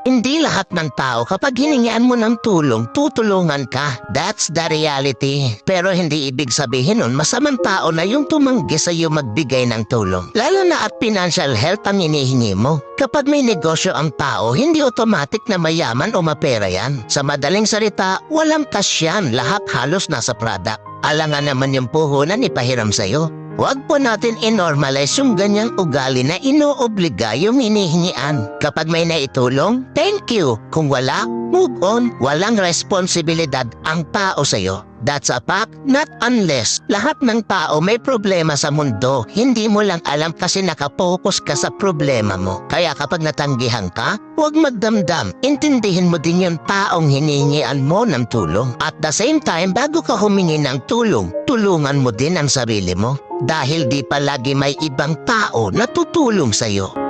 Hindi lahat ng tao kapag hiningian mo ng tulong, tutulungan ka. That's the reality. Pero hindi ibig sabihin nun masamang tao na yung tumanggi sa iyo magbigay ng tulong. Lalo na at financial help ang inihingi mo. Kapag may negosyo ang tao, hindi automatic na mayaman o mapera yan. Sa madaling salita, walang cash yan. Lahat halos nasa product. Alangan naman yung puhunan ipahiram sa'yo. Huwag po natin i-normalize yung ganyang ugali na inoobliga yung hinihingian. Kapag may naitulong, thank you. Kung wala, move on. Walang responsibilidad ang tao sa'yo. That's a fact, not unless lahat ng tao may problema sa mundo. Hindi mo lang alam kasi nakapokus ka sa problema mo. Kaya kapag natanggihan ka, huwag magdamdam. Intindihin mo din yung taong hinihingian mo ng tulong. At the same time, bago ka humingi ng tulong, tulungan mo din ang sarili mo. Dahil di palagi may ibang tao na tutulong sa'yo.